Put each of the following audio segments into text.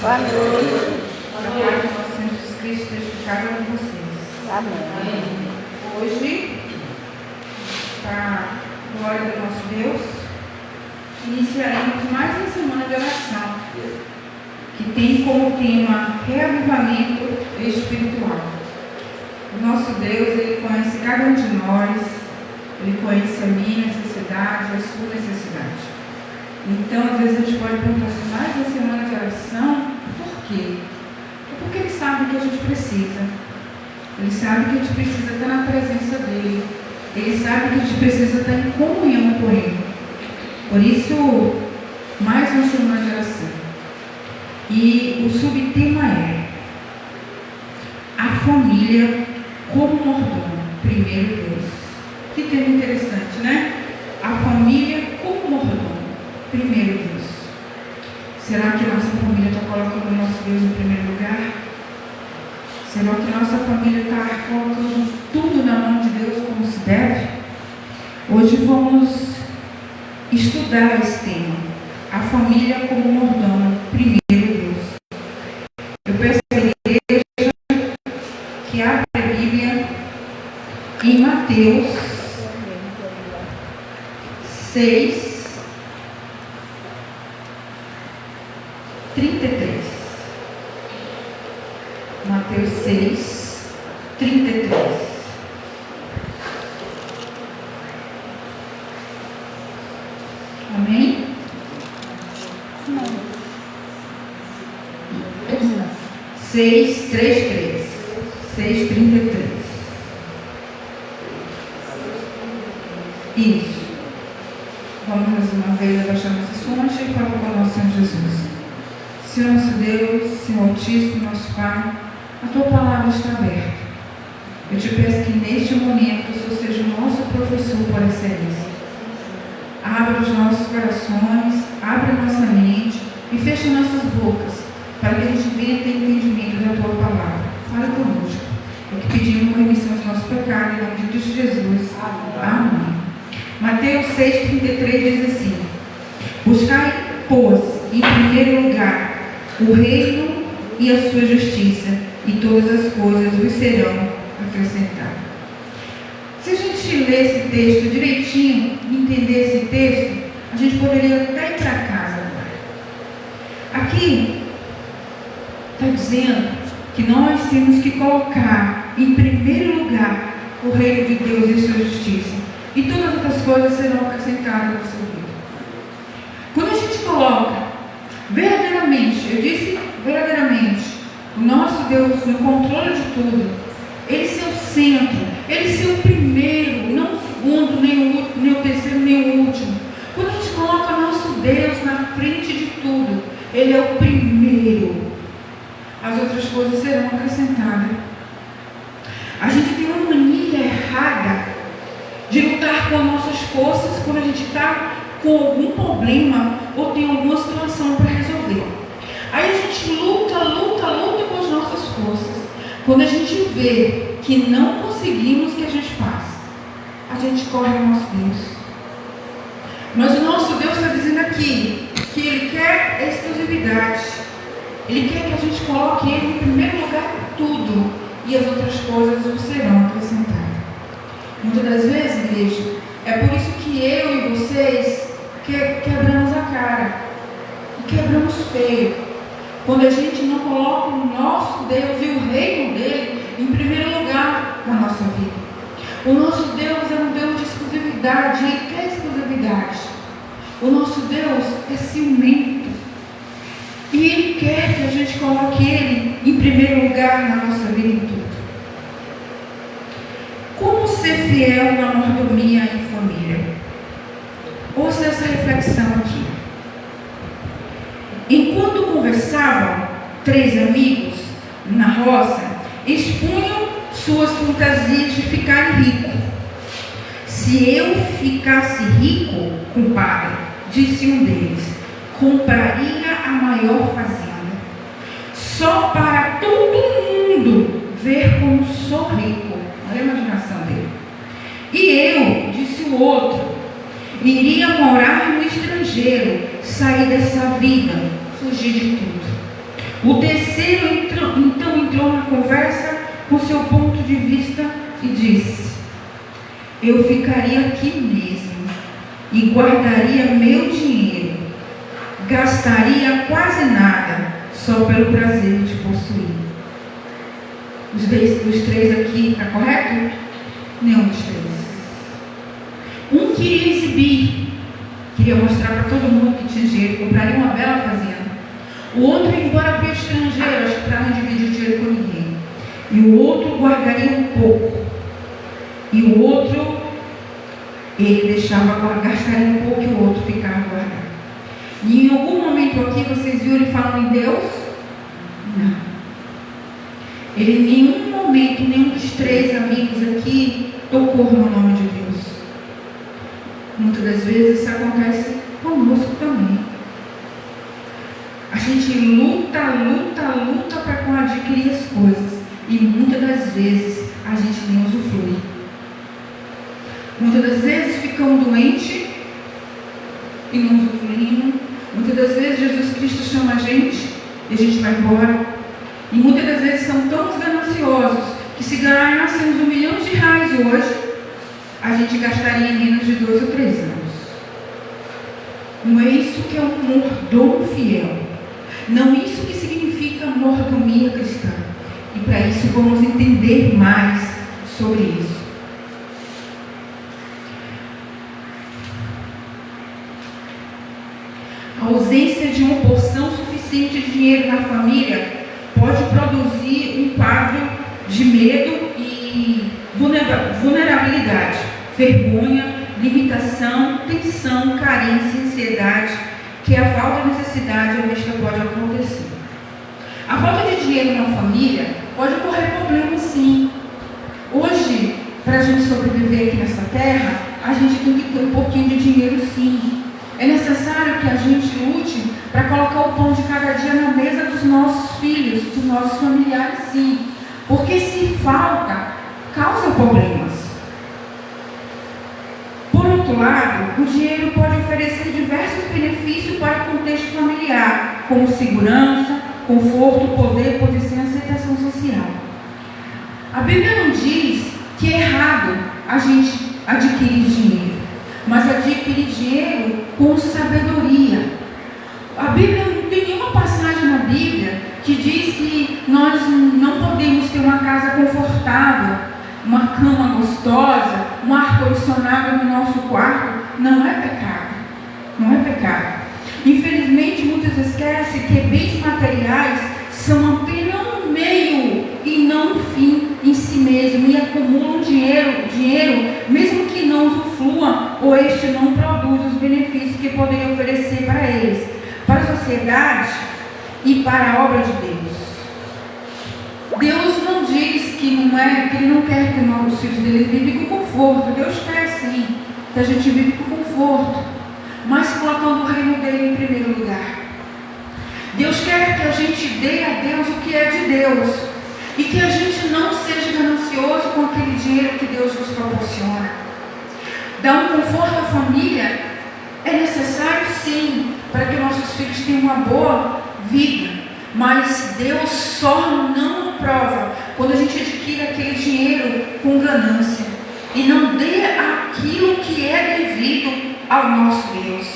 Boa noite. A paz do nosso Senhor Jesus Cristo esteja com cada um de vocês. Amém. Hoje, para a glória do nosso Deus, iniciaremos mais uma semana de oração, que tem como tema reavivamento espiritual. O nosso Deus, Ele conhece cada um de nós, Ele conhece a minha necessidade, a sua necessidade. Então, às vezes a gente pode perguntar assim, mais uma semana de oração, por quê? É porque Ele sabe que a gente precisa. Ele sabe que a gente precisa estar na presença dEle. Ele sabe que a gente precisa estar em comunhão com Ele. Por isso, mais uma semana de oração. E o subtema é a família como mordomo. Primeiro Deus. Que tema interessante, né? A família como mordomo. Primeiro Deus. Será que nossa família está colocando o nosso Deus em primeiro lugar? Será que nossa família está colocando tudo na mão de Deus como se deve? Hoje vamos estudar esse tema. A família como mordomo. Primeiro Deus. Eu peço à igreja que abra a Bíblia em Mateus 6, 33. Mateus 6, 33. Amém? Não. 6, 3, 3. 6, 33. Isso. Vamos mais uma vez abaixar nossas frontes e falar com o nosso Senhor Jesus. Senhor nosso Deus, Senhor Altíssimo, nosso Pai, a Tua palavra está aberta. Eu te peço que neste momento o Senhor seja o nosso professor por excelência. Abra os nossos corações, abra a nossa mente e feche nossas bocas, para que a gente venha ter entendimento da Tua palavra. Fala conosco. É que pedimos remissão dos nossos pecados, em nome de Cristo Jesus. Amém. Mateus 6,33 diz assim: buscai, pois, em primeiro lugar o reino e a sua justiça, e todas as coisas vos serão acrescentadas. Se a gente ler esse texto direitinho, entender esse texto, a gente poderia até ir para casa agora. Aqui está dizendo que nós temos que colocar em primeiro lugar o reino de Deus e a sua justiça, e todas as outras coisas serão acrescentadas na sua vida. Quando a gente coloca verdadeiramente, eu disse verdadeiramente, o nosso Deus no controle de tudo, Ele ser o centro, Ele ser o primeiro, não o segundo, nem o terceiro, nem o último. Quando a gente coloca o nosso Deus na frente de tudo, Ele é o primeiro, as outras coisas serão acrescentadas. A gente tem uma mania errada de lutar com as nossas forças quando a gente está com algum problema ou tem alguma situação para resolver. Aí a gente luta com as nossas forças. Quando a gente vê que não conseguimos, o que a gente faz? A gente corre ao nosso Deus. Mas o nosso Deus está dizendo aqui que Ele quer exclusividade. Ele quer que a gente coloque Ele em primeiro lugar em tudo, e as outras coisas o serão acrescentadas. Muitas das vezes, igreja, é por isso que eu e vocês quebramos a cara e quebramos feio, quando a gente não coloca o nosso Deus e o reino dele em primeiro lugar na nossa vida. O nosso Deus é um Deus de exclusividade, Ele quer exclusividade. O nosso Deus é ciumento e Ele quer que a gente coloque Ele em primeiro lugar na nossa vida em tudo. Como ser fiel na mordomia em família? Ouça essa reflexão aqui. Enquanto conversavam, 3 amigos na roça expunham suas fantasias de ficar rico. Se eu ficasse rico, compadre, disse um deles, compraria a maior fazenda, só para todo mundo ver como sou rico. Olha a imaginação dele. E eu, disse o outro, iria morar no estrangeiro, sair dessa vida, fugir de tudo. O terceiro então entrou na conversa com seu ponto de vista e disse: eu ficaria aqui mesmo e guardaria meu dinheiro, gastaria quase nada só pelo prazer de possuir. Os três aqui, está correto? Nenhum dos três. Um queria exibir, queria mostrar para todo mundo que tinha dinheiro, compraria uma bela fazenda. O outro ia embora para o estrangeiro, acho que para não dividir dinheiro com ninguém. E o outro guardaria um pouco. E o outro, ele gastaria um pouco e o outro ficava guardando. E em algum momento aqui vocês viram ele falando em Deus? Não. Ele em nenhum momento, nenhum dos três amigos aqui tocou no nome de Deus. Muitas das vezes isso acontece conosco também. A gente luta para adquirir as coisas. E muitas das vezes a gente nem usufrui. Muitas das vezes ficamos doentes e não usufruímos. Muitas das vezes Jesus Cristo chama a gente e a gente vai embora. E muitas das vezes são tão gananciosos que se ganhássemos R$1 milhão hoje, a gente gastaria em menos de 2 ou 3 anos. Não é isso que é um mordomo fiel. Não é isso que significa mordomia cristã. E para isso vamos entender mais sobre isso. A ausência de uma porção suficiente de dinheiro na família pode produzir um quadro de medo e vulnerabilidade, vergonha, limitação, tensão, carência, ansiedade, que a falta de necessidade à vista pode acontecer. A falta de dinheiro na família pode ocorrer problemas, sim. Hoje, para a gente sobreviver aqui nessa terra, a gente tem que ter um pouquinho de dinheiro, sim. É necessário que a gente lute para colocar o pão de cada dia na mesa dos nossos filhos, dos nossos familiares, sim. Porque se falta, causa problemas. Por outro lado, o dinheiro pode oferecer diversos benefícios para o contexto familiar, como segurança, conforto, poder, posição e aceitação social. A Bíblia não diz que é errado a gente adquirir dinheiro, mas adquirir dinheiro com sabedoria. A Bíblia não tem nenhuma passagem na Bíblia que diz que nós não podemos ter uma casa confortável, uma cama gostosa, um ar-condicionado no nosso quarto. Não é pecado. Não é pecado. Infelizmente, muitos esquecem que bens materiais são apenas um meio e não um fim em si mesmo, e acumulam dinheiro, mesmo que não usufruam ou este não produza os benefícios que poderia oferecer para eles, para a sociedade e para a obra de Deus. Deus não diz que Ele não quer que os filhos dele vivem com conforto. Deus quer sim que a gente vive com conforto, mas colocando o reino dele em primeiro lugar. Deus quer que a gente dê a Deus o que é de Deus e que a gente não seja ganancioso com aquele dinheiro que Deus nos proporciona. Dar um conforto à família é necessário sim, para que nossos filhos tenham uma boa vida, mas Deus só não aprova quando a gente adquire aquele dinheiro com ganância e não dê aquilo que é devido ao nosso Deus.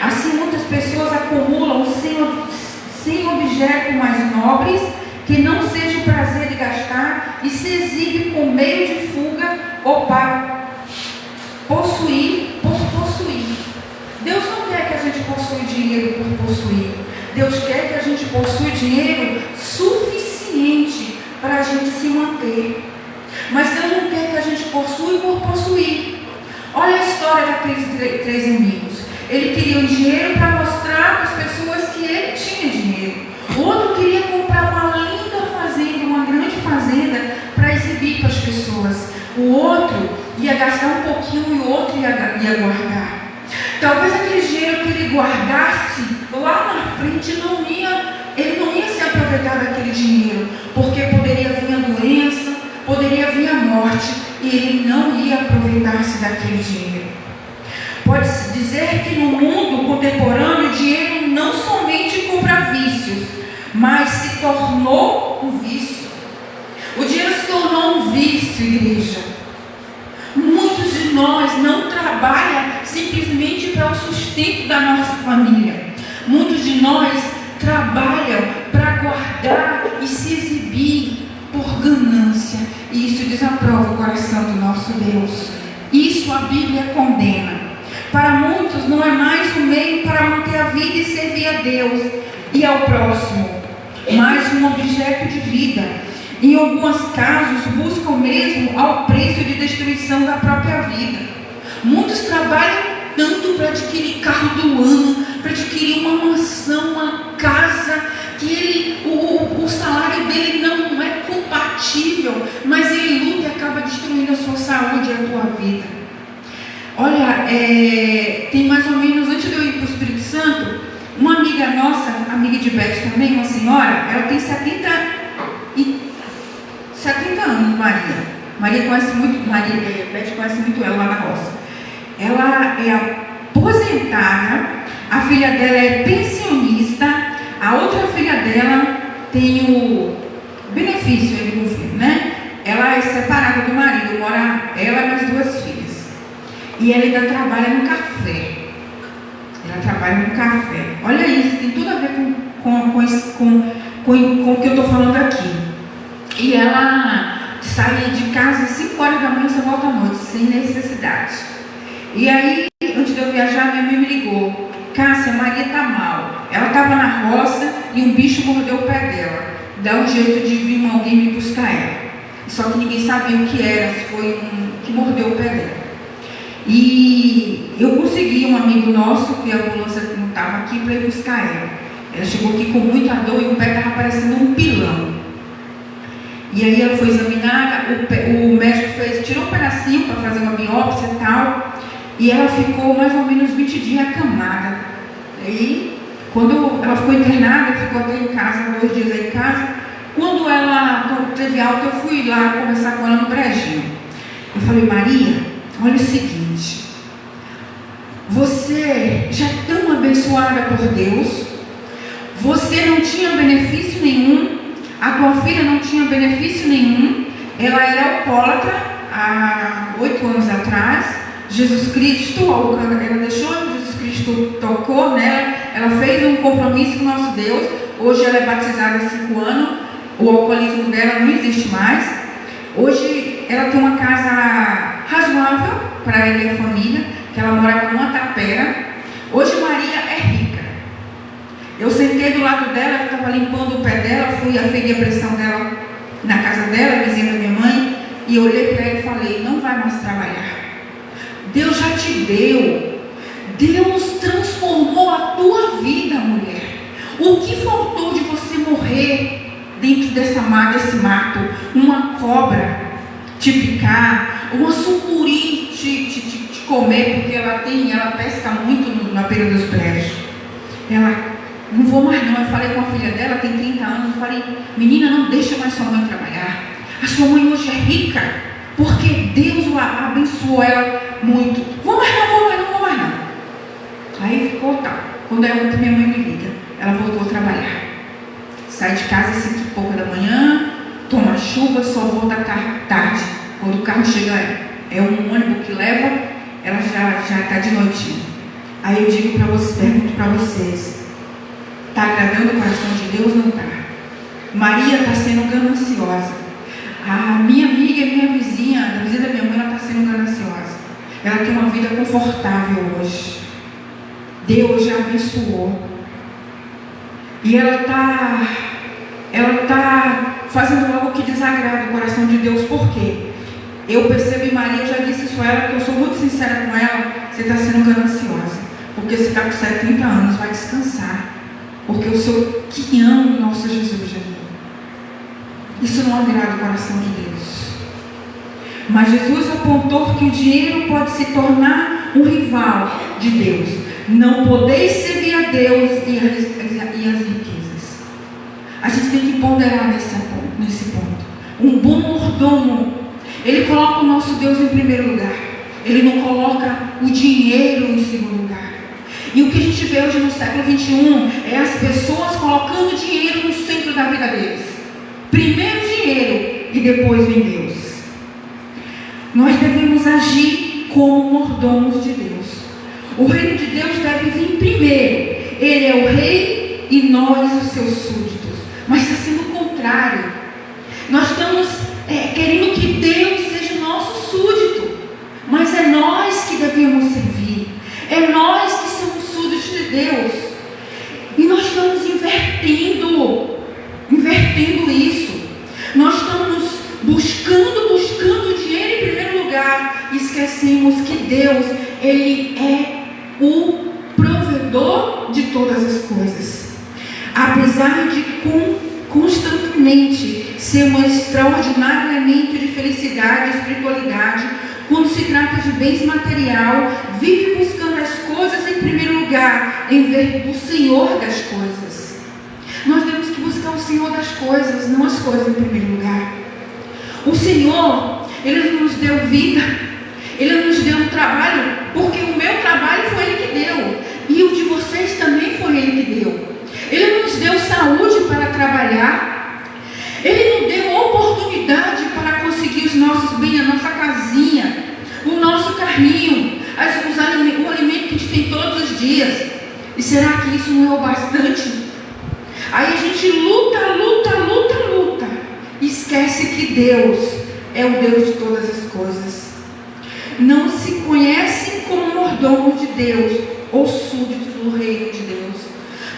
Assim, muitas pessoas acumulam sem objetos mais nobres, que não seja o prazer de gastar, e se exibe com meio de fuga ou para possuir por possuir. Deus não quer que a gente possua dinheiro por possuir. Deus quer que a gente possua dinheiro suficiente para a gente se manter. Mas Deus não quer que a gente possua por possuir. Olha a história daqueles três amigos. Ele queria o dinheiro para mostrar para as pessoas que ele tinha dinheiro. O outro queria comprar uma linda fazenda, uma grande fazenda, para exibir para as pessoas. O outro ia gastar um pouquinho e o outro ia guardar. Talvez aquele dinheiro que ele guardasse lá na frente ele não ia se aproveitar daquele dinheiro, porque poderia vir a doença, poderia vir a morte, e ele não ia aproveitar-se daquele dinheiro. Pode-se dizer que no mundo contemporâneo o dinheiro não somente compra vícios, mas se tornou um vício. O dinheiro se tornou um vício, igreja. Muitos de nós não trabalham simplesmente para o sustento da nossa família. Muitos de nós trabalham para guardar e se exibir por ganância. E isso desaprova o coração do nosso Deus. Isso a Bíblia condena. Para muitos não é mais um meio para manter a vida e servir a Deus e ao próximo, mas um objeto de vida. Em alguns casos, buscam mesmo ao preço de destruição da própria vida. Muitos trabalham tanto para adquirir carro do ano, para adquirir uma mansão, uma casa, que o salário dele não é compatível, mas ele luta e acaba destruindo a sua saúde e a tua vida. Olha, tem mais ou menos, antes de eu ir para o Espírito Santo, uma amiga nossa, amiga de Beth também, uma senhora, ela tem 70 anos, Maria conhece muito, Beth conhece muito ela lá na roça. Ela é aposentada, a filha dela é pensionista, a outra filha dela tem o benefício, ele não viu, né? Ela é separada do marido, mora ela e mais 2 filhas. E ela ainda trabalha no café. Olha isso, tem tudo a ver com o que eu estou falando aqui. E ela sai de casa às 5 horas da manhã, só volta à noite, sem necessidade. E aí, antes de eu viajar, minha mãe me ligou: Cássia, Maria está mal. Ela estava na roça e um bicho mordeu o pé dela. Dá um jeito de vir alguém me buscar ela. Só que ninguém sabia o que era, se foi que mordeu o pé dela. E eu consegui um amigo nosso, que a ambulância não estava aqui, para ir buscar ela. Ela chegou aqui com muita dor e o pé estava parecendo um pilão. E aí ela foi examinada, o médico tirou um pedacinho para fazer uma biópsia e tal, e ela ficou mais ou menos 20 dias acamada. Aí, quando ela ficou internada, ficou até em casa, 2 dias aí em casa. Quando ela teve alta, eu fui lá conversar com ela no brejinho. Eu falei: Maria, olha o seguinte, você já é tão abençoada por Deus, você não tinha benefício nenhum, a tua filha não tinha benefício nenhum, ela era alcoólatra há 8 anos atrás. Jesus Cristo, ela deixou, Jesus Cristo tocou nela, ela fez um compromisso com o nosso Deus. Hoje ela é batizada há 5 anos, o alcoolismo dela não existe mais. Hoje ela tem uma casa razoável para ela e a família, que ela morava numa tapera. Hoje Maria é rica. Eu sentei do lado dela, eu estava limpando o pé dela, fui aferir a pressão dela na casa dela, vizinha da minha mãe, e eu olhei para ela e falei: não vai mais trabalhar. Deus já te deu. Deus transformou a tua vida, mulher. O que faltou de você morrer dentro desse mato? Uma cobra te picar, uma sucuri te comer, porque ela pesca muito na beira dos brejos. Ela: não vou mais não. Eu falei com a filha dela, tem 30 anos, eu falei: menina, não deixa mais sua mãe trabalhar. A sua mãe hoje é rica, porque Deus abençoou ela muito. Vou mais não. Aí ficou tal. Quando minha mãe me liga, ela voltou a trabalhar. Sai de casa às 5 e pouca da manhã, toma chuva, só volta tarde. Quando o carro chega, é um ônibus que leva, ela já está de noitinho. Aí eu digo para vocês, pergunto para vocês: está agradando o coração de Deus ou não está? Maria está sendo gananciosa. A minha amiga e minha vizinha, a vizinha da minha mãe, ela está sendo gananciosa. Ela tem uma vida confortável hoje. Deus já abençoou. E ela está fazendo algo que desagrada o coração de Deus. Por quê? Eu percebo em Maria, eu já disse isso a ela, que eu sou muito sincera com ela: você está sendo gananciosa. Porque você está com 70 anos, vai descansar. Porque o Senhor que ama o nosso Jesus já viu. Isso não agrada o coração de Deus. Mas Jesus apontou que o dinheiro pode se tornar um rival de Deus. Não podeis servir a Deus e as riquezas. A gente tem que ponderar nesse ponto. Um bom mordomo, ele coloca o nosso Deus em primeiro lugar. Ele não coloca o dinheiro em segundo lugar. E o que a gente vê hoje no século XXI é as pessoas colocando dinheiro no centro Primeiro dinheiro e depois em Deus. Nós devemos agir como mordomos de Deus. O reino de Deus deve vir primeiro. Ele é o rei e nós os seus súditos. Mas está sendo o contrário. Nós estamos querendo que Deus seja o nosso súdito. Mas é nós que devemos servir. É nós que somos súditos de Deus. E nós estamos invertendo isso. Nós estamos buscando dinheiro em primeiro lugar. E esquecemos que Deus, Ele é o provedor de todas as coisas. Apesar de constantemente ser um extraordinário elemento de felicidade e espiritualidade, quando se trata de bens material, vive buscando as coisas em primeiro lugar, em vez do Senhor das coisas. Nós temos que buscar o Senhor das coisas, não as coisas em primeiro lugar. O Senhor, Ele nos deu vida, Ele nos deu um trabalho, porque o meu trabalho foi Ele que deu, e o de vocês também foi Ele que deu. Ele nos deu saúde para trabalhar, Ele nos deu oportunidade para conseguir os nossos bens, a nossa casinha, o nosso carrinho, o alimento que a gente tem todos os dias. E será que isso não é o bastante? Aí a gente luta, e esquece que Deus é o Deus de todas as coisas. Não se conhecem como mordomos de Deus ou súditos do reino de Deus.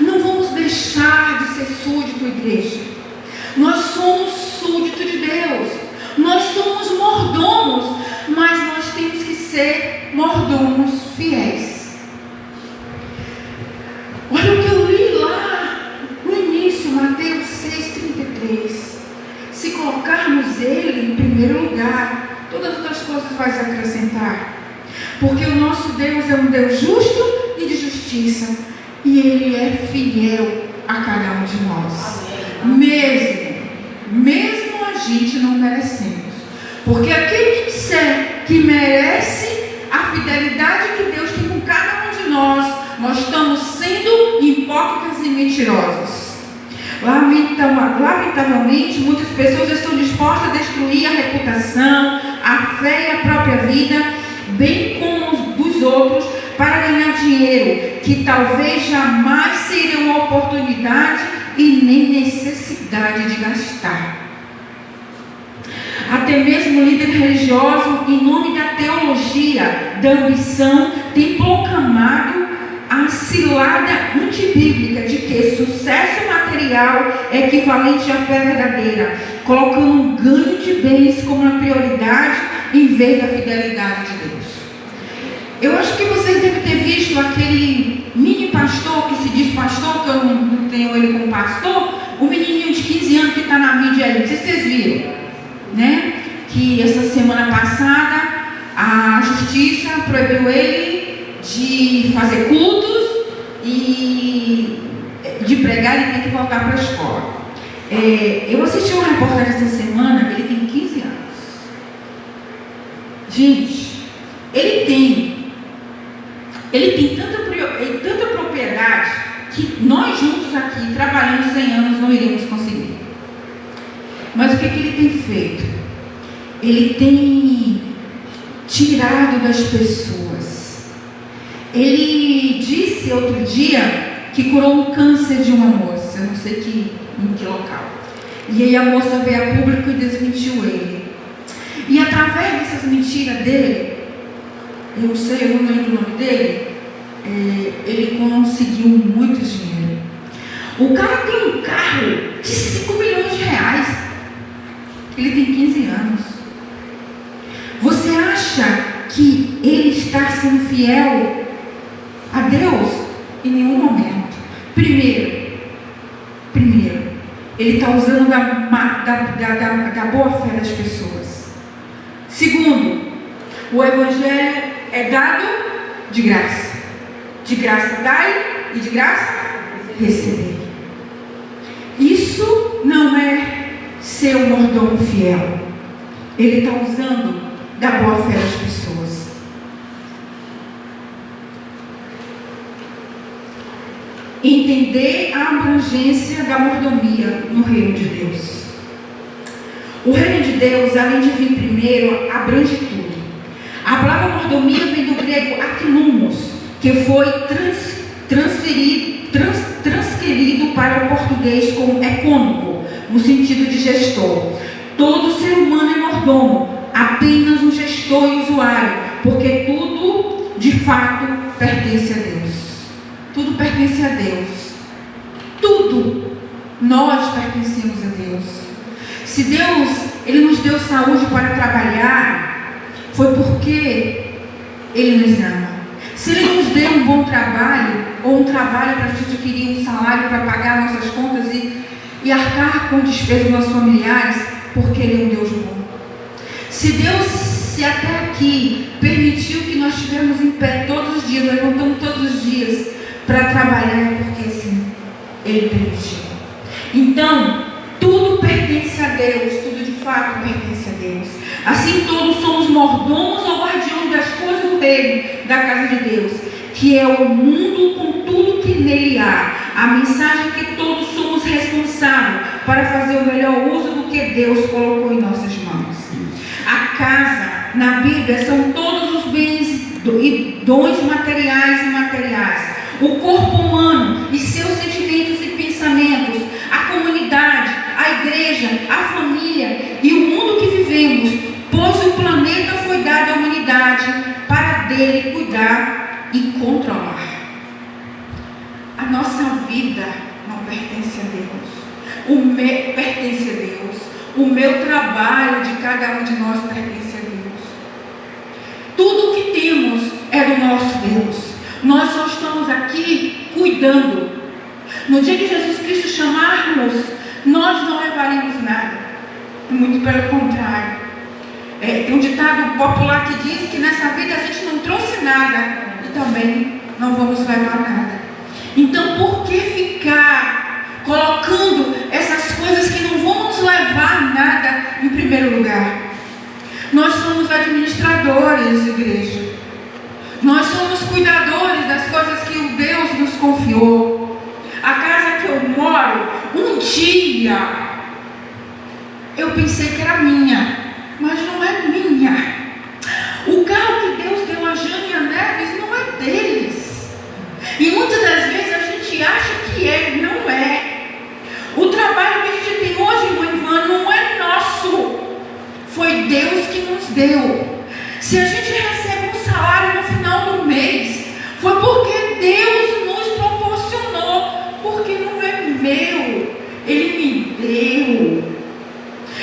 Não vamos deixar de ser súdito, igreja. Nós somos súditos de Deus. Nós somos mordomos, mas nós temos que ser mordomos fiéis. Olha o que eu li lá no início, Mateus 6,33. Se colocarmos Ele em primeiro lugar, todas as outras coisas vai se acrescentar. Porque o nosso Deus é um Deus justo e de justiça. E Ele é fiel a cada um de nós. Mesmo a gente não merecemos. Porque aquele que disser que merece a fidelidade que Deus tem com cada um de nós estamos sendo hipócritas e mentirosos. Lamentavelmente, muitas pessoas estão dispostas a destruir a reputação, a fé e a própria vida, bem como dos outros, para ganhar dinheiro, que talvez jamais seria uma oportunidade e nem necessidade de gastar. Até mesmo o líder religioso, em nome da teologia, da ambição, tem proclamado a cilada antibíblica de que sucesso material é equivalente à fé verdadeira, colocando o ganho de bens como uma prioridade em vez da fidelidade de Deus. Eu acho que vocês devem ter visto aquele mini pastor que se diz pastor, que eu não tenho ele como pastor, o menininho de 15 anos que está na mídia aí, não sei se vocês viram, né? Que essa semana passada a justiça proibiu ele de fazer cultos e de pregar, ele tem que voltar para a escola. Eu assisti uma reportagem essa semana, ele tem 15 anos. Gente, ele tem tanta propriedade que nós juntos aqui, trabalhando 100 anos, não iremos conseguir. Mas o que ele tem feito? Ele tem tirado das pessoas. Ele disse outro dia que curou um câncer de uma moça, não sei em que local. E aí a moça veio a público e desmentiu ele. E através dessas mentiras dele, eu não lembro o nome dele, ele conseguiu muito dinheiro. O cara tem um carro de 5 milhões de reais. Ele tem 15 anos. Você acha que ele está sendo fiel a Deus? Em nenhum momento. Primeiro, ele está usando da boa fé das pessoas. Segundo, o Evangelho é dado de graça. De graça dai e de graça receber. Isso não é ser um mordomo fiel. Ele está usando da boa fé das pessoas. Entender a abrangência da mordomia no reino de Deus. O reino de Deus, além de vir primeiro, abrange tudo. A palavra mordomia vem do grego aknumos, que foi transferido para o português como econômico, no sentido de gestor. Todo ser humano é mordomo, apenas um gestor e usuário, porque tudo, de fato, pertence a Deus. Tudo pertence a Deus. Tudo. Nós pertencemos a Deus. Se Deus, Ele nos deu saúde para trabalhar, foi porque Ele nos ama. Se Ele nos deu um bom trabalho, ou um trabalho para a gente adquirir um salário para pagar nossas contas e arcar com despesas dos nossos familiares, porque Ele é um Deus bom. Se Deus, se até aqui, permitiu que nós estivermos em pé todos os dias, levantamos todos os dias para trabalhar, é porque assim, Ele permitiu. Então, tudo pertence a Deus, tudo de fato pertence a Deus. Assim todos somos mordomos ou guardiões das coisas do reino, da casa de Deus, que é o mundo com tudo que nele há. A mensagem é que todos somos responsáveis para fazer o melhor uso do que Deus colocou em nossas mãos. A casa, na Bíblia, são todos os bens e dons materiais e imateriais. O corpo humano e seus sentimentos e pensamentos, a comunidade, a igreja, a família e o mundo que vivemos, pois o planeta foi dado à humanidade para dele cuidar e controlar. A nossa vida não pertence a Deus. Pertence a Deus. O meu trabalho de cada um de nós pertence a Deus. Tudo o que temos é do nosso Deus. Nós só estamos aqui cuidando. No dia que Jesus Cristo chamarmos, nós não levaremos nada. Muito pelo contrário. Tem um ditado popular que diz que nessa vida a gente não trouxe nada e também não vamos levar nada. Então, por que ficar colocando essas coisas que não vão nos levar nada em primeiro lugar? Nós somos administradores, igreja. Nós somos cuidadores das coisas que o Deus nos confiou. A casa que eu moro, um dia eu pensei que era minha, mas não é minha. O carro que Deus deu a Jane e a Neves não é deles. E muitas das vezes a gente acha que é, não é. O trabalho que a gente tem hoje, irmão Ivan, não é nosso. Foi Deus que nos deu. Se a gente recebe um salário no final do mês, foi porque Deus nos proporcionou. Porque não é meu. Ele me deu.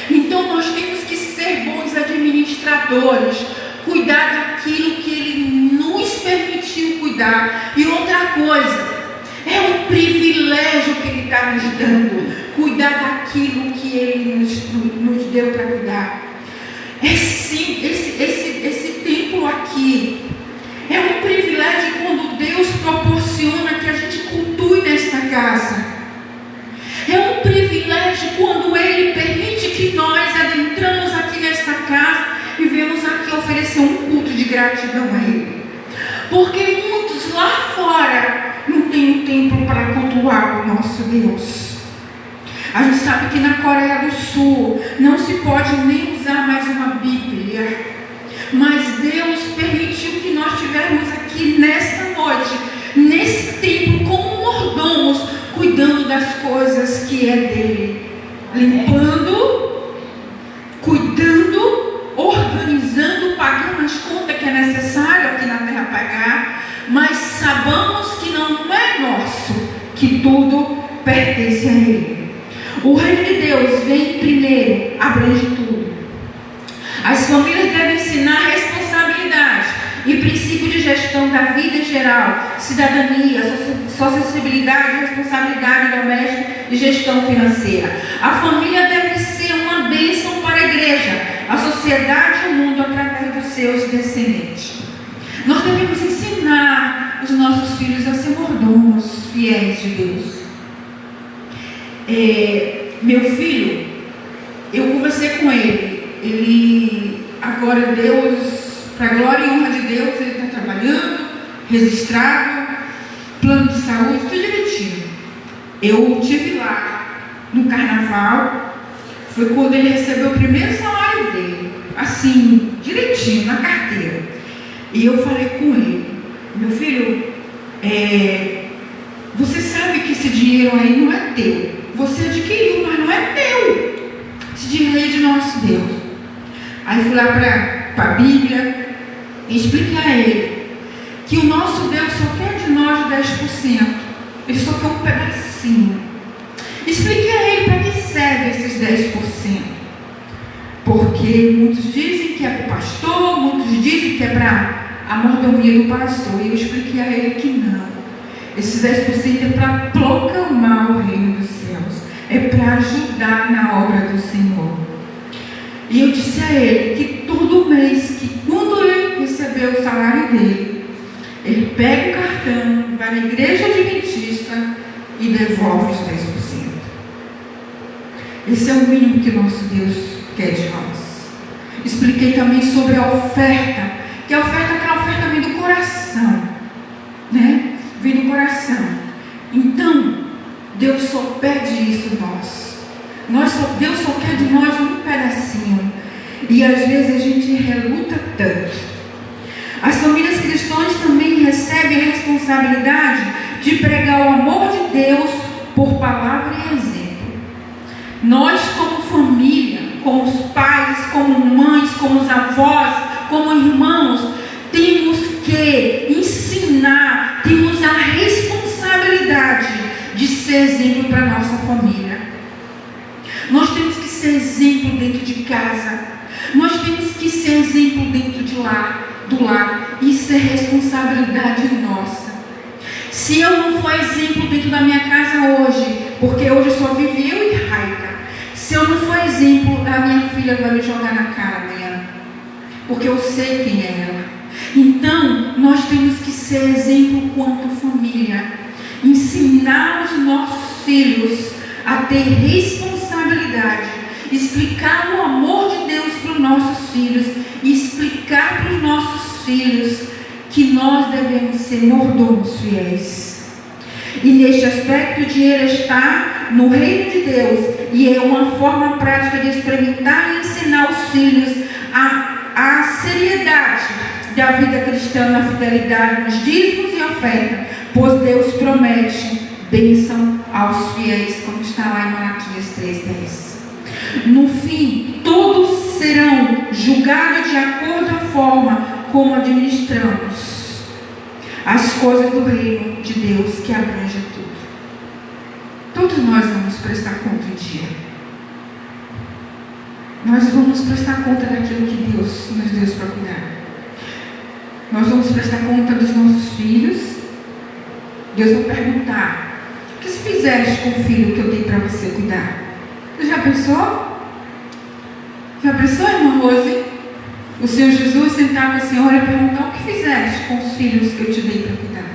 Então nós temos que ser bons administradores, cuidar daquilo que Ele nos permitiu cuidar. E outra coisa, é um privilégio que Ele está nos dando, cuidar daquilo que Ele nos deu para cuidar. Esse templo aqui é um privilégio quando Deus proporciona que a gente cultue nesta casa. É um privilégio quando Ele permite que nós adentramos aqui nesta casa e vemos aqui oferecer um culto de gratidão a Ele. Porque muitos lá fora não têm um templo para cultuar o nosso Deus. A gente sabe que na Coreia do Sul não se pode nem usar mais uma Bíblia. Mas Deus permitiu que nós estivéssemos aqui nesta noite, nesse templo, como mordomos, cuidando das coisas que é dele, limpando, cuidando, organizando, pagando as contas que é necessário aqui na terra pagar, mas sabemos que não é nosso, que tudo pertence a Ele. O reino de Deus vem primeiro, abrange tudo. As famílias devem ensinar responsabilidade e princípio de gestão da vida em geral, cidadania, sociabilidade, responsabilidade doméstica e gestão financeira. A família deve ser uma bênção para a igreja, a sociedade e o mundo através dos seus descendentes. Nós devemos ensinar os nossos filhos a ser mordomos fiéis de Deus. Meu filho, eu conversei com ele agora Deus, para a glória e honra de Deus, ele está trabalhando, registrado, plano de saúde, tudo direitinho. Eu estive lá no carnaval, Foi quando ele recebeu o primeiro salário dele, assim, direitinho, na carteira. E eu falei com ele: meu filho, você sabe que esse dinheiro aí não é teu. Você adquiriu, mas não é teu. Esse dinheiro aí é de nosso Deus. Aí fui lá para a Bíblia e expliquei a ele que o nosso Deus só quer de nós 10%. Ele só quer um pedacinho. Expliquei a ele para que serve esses 10%. Porque muitos dizem que é para o pastor, muitos dizem que é para a mordomia do pastor. E eu expliquei a ele que não. Esses 10% é para proclamar o reino dos céus. É para ajudar na obra do Senhor. E eu disse a ele que todo mês, que quando ele recebeu o salário dele, ele pega o cartão, vai na igreja adventista e devolve os 10%. Esse é o mínimo que nosso Deus quer de nós. Expliquei também sobre a oferta, que a oferta, aquela oferta vem do coração, né? Vem do coração. Então, Deus só pede isso a nós. Deus só quer de nós um pedacinho. E às vezes a gente reluta tanto. As famílias cristãs também recebem a responsabilidade de pregar o amor de Deus por palavra e exemplo. Nós, como família, como os pais, como mães, como os avós, como irmãos, temos que ensinar, temos a responsabilidade de ser exemplo para a nossa família. Nós temos que ser exemplo dentro de casa. Nós temos que ser exemplo dentro do lar. Isso é responsabilidade nossa. Se eu não for exemplo dentro da minha casa hoje, porque hoje só vive eu e Raika, se eu não for exemplo, a minha filha vai me jogar na cara amanhã, porque eu sei quem é ela. Então, nós temos que ser exemplo quanto família. Ensinar os nossos filhos a ter responsabilidade, explicar o amor de Deus para os nossos filhos e explicar para os nossos filhos que nós devemos ser mordomos fiéis. E neste aspecto, o dinheiro está no reino de Deus e é uma forma prática de experimentar e ensinar os filhos a seriedade da vida cristã, na fidelidade nos dízimos e oferta, pois Deus promete bênção aos fiéis, como está lá em Malaquias 3:10. No fim, todos serão julgados de acordo com a forma como administramos as coisas do reino de Deus, que abrange tudo. Todos nós vamos prestar conta um dia. Nós vamos prestar conta daquilo que Deus nos deu para cuidar. Nós vamos prestar conta dos nossos filhos. Deus vai perguntar: o que se fizeste com o filho que eu dei para você cuidar? Você já pensou? Já pensou, irmã Rose? O Senhor Jesus sentar com a senhora e perguntar: o que fizeste com os filhos que eu te dei para cuidar?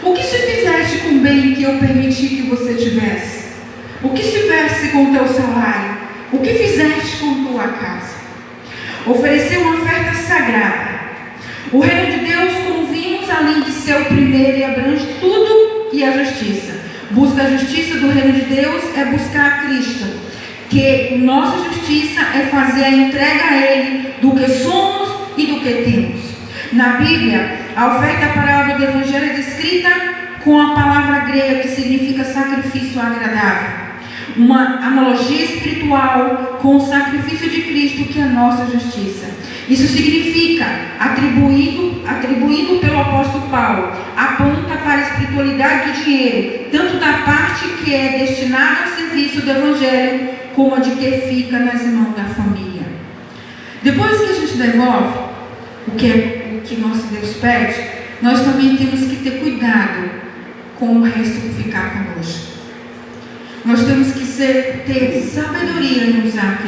O que se fizeste com o bem que eu permiti que você tivesse? O que fizeste com o teu salário? O que fizeste com tua casa? Oferecer uma oferta sagrada. O reino de Deus, como vimos, além de ser o primeiro e abrange tudo, e a justiça. Busca a justiça do reino de Deus é buscar a Cristo, que nossa justiça é fazer a entrega a Ele do que somos e do que temos. Na Bíblia, a oferta parábola do Evangelho é descrita com a palavra grega que significa sacrifício agradável. Uma analogia espiritual com o sacrifício de Cristo, que é a nossa justiça. Isso significa, atribuído pelo apóstolo Paulo, aponta para a espiritualidade do dinheiro, tanto da parte que é destinada ao serviço do Evangelho, como a de que fica nas mãos da família. Depois que a gente devolve o que nosso Deus pede, nós também temos que ter cuidado com o resto que ficar conosco. Nós temos que ter sabedoria em usar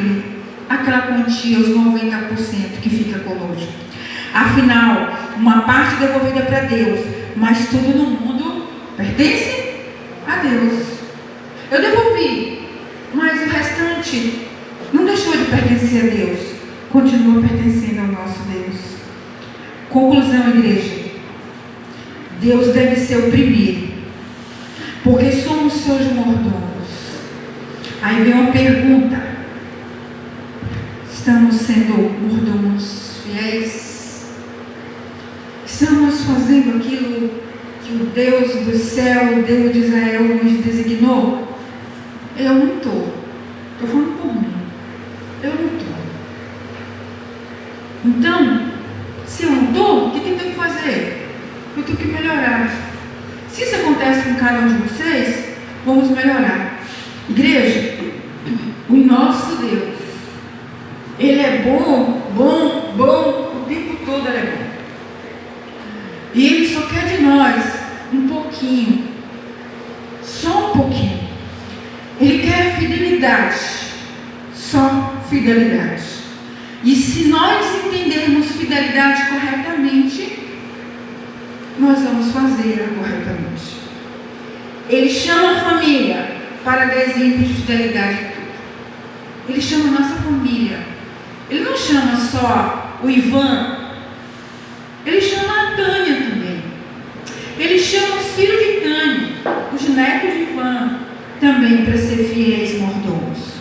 aquela quantia, os 90% que fica conosco. Afinal, uma parte devolvida para Deus, mas tudo no mundo pertence a Deus. Eu devolvi, mas o restante não deixou de pertencer a Deus, continua pertencendo ao nosso Deus. Conclusão, igreja: Deus deve ser o primeiro, porque somos seus mordomos. Aí vem uma pergunta: Estamos sendo mordomos fiéis? Estamos fazendo aquilo que o Deus do céu, o Deus de Israel nos designou? Eu não estou. Estou falando por mim. Eu não estou. Então, se eu não estou, o que eu tenho que fazer? Eu tenho que melhorar. Se isso acontece com cada um de vocês, vamos melhorar. Igreja, o nosso Deus, Ele é bom, bom, bom, o tempo todo Ele é bom. E Ele só quer de nós um pouquinho, só um pouquinho. Ele quer fidelidade, só fidelidade. E se nós entendermos fidelidade corretamente, nós vamos fazê-la corretamente. Ele chama a família para dar exemplo de fidelidade em tudo. Ele chama a nossa família. Ele não chama só o Ivan. Ele chama a Tânia também. Ele chama os filhos de Tânia, os netos de Ivan, também para ser fiéis mordomos.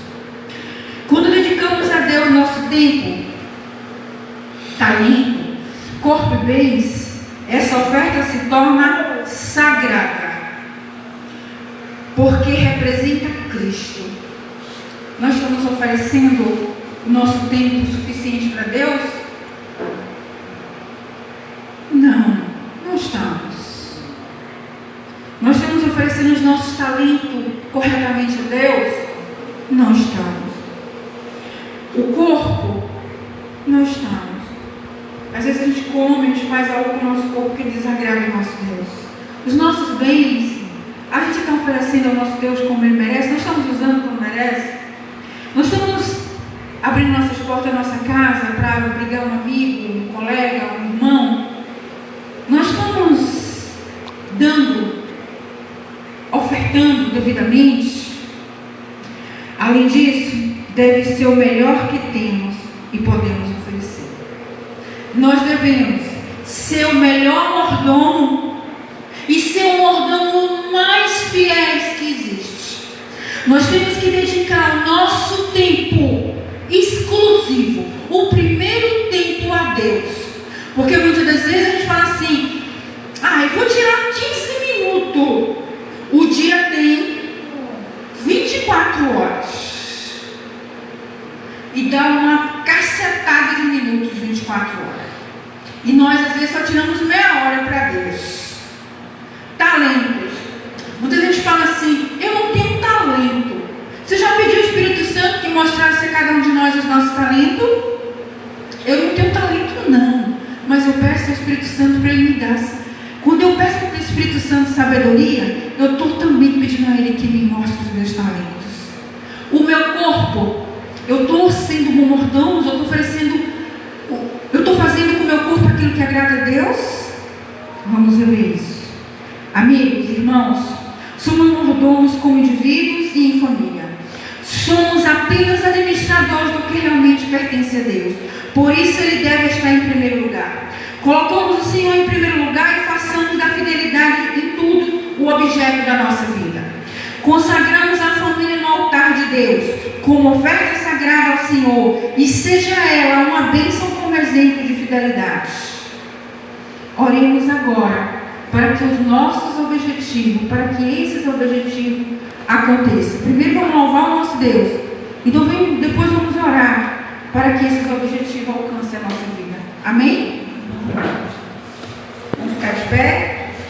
Quando dedicamos a Deus nosso tempo, talento, corpo e bens, essa oferta se torna sagrada, porque representa Cristo. Nós estamos oferecendo o nosso tempo suficiente para Deus? Não estamos. Nós estamos oferecendo os nossos talentos corretamente a Deus? Não estamos. O corpo? Não estamos. Às vezes a gente come, a gente faz algo com o nosso corpo que desagrada o nosso Deus. Os nossos bens, a gente está oferecendo ao nosso Deus como Ele merece? Nós estamos usando como merece? Nós estamos abrindo nossas portas da nossa casa para abrigar um amigo, um colega, um irmão? Nós estamos ofertando devidamente? Além disso, deve ser o melhor que temos e podemos oferecer. Nós devemos ser o melhor mordomo e ser o mordomo mais fiéis que existe. Nós temos que dedicar o nosso tempo exclusivo, o primeiro tempo a Deus. Porque muitas das vezes a gente fala assim: eu vou tirar 15 minutos. O dia tem 24 horas. E dá uma cacetada de minutos, 24 horas. E nós às vezes só tiramos meia hora para Deus. Talentos. Muita gente fala assim: eu não tenho talento. Você já pediu ao Espírito Santo que mostrasse a cada um de nós os nossos talentos? Eu não tenho talento não, mas eu peço ao Espírito Santo para Ele me dar. Quando eu peço para o Espírito Santo sabedoria, eu estou também pedindo a Ele que me mostre os meus talentos. O meu corpo, eu estou sendo bom mordomo, eu estou oferecendo, eu estou fazendo com o meu corpo aquilo que agrada a Deus? Vamos ver isso. Amigos, irmãos, somos mordomos como indivíduos e em família. Somos apenas administradores do que realmente pertence a Deus. Por isso Ele deve estar em primeiro lugar. Colocamos o Senhor em primeiro lugar e façamos da fidelidade em tudo o objeto da nossa vida. Consagramos a família no altar de Deus como oferta sagrada ao Senhor, e seja ela uma bênção como exemplo de fidelidade. Oremos agora para que os nossos objetivos, para que esses objetivos aconteçam. Primeiro vamos louvar o nosso Deus, então depois vamos orar para que esses objetivos alcancem a nossa vida. Amém? Vamos ficar de pé.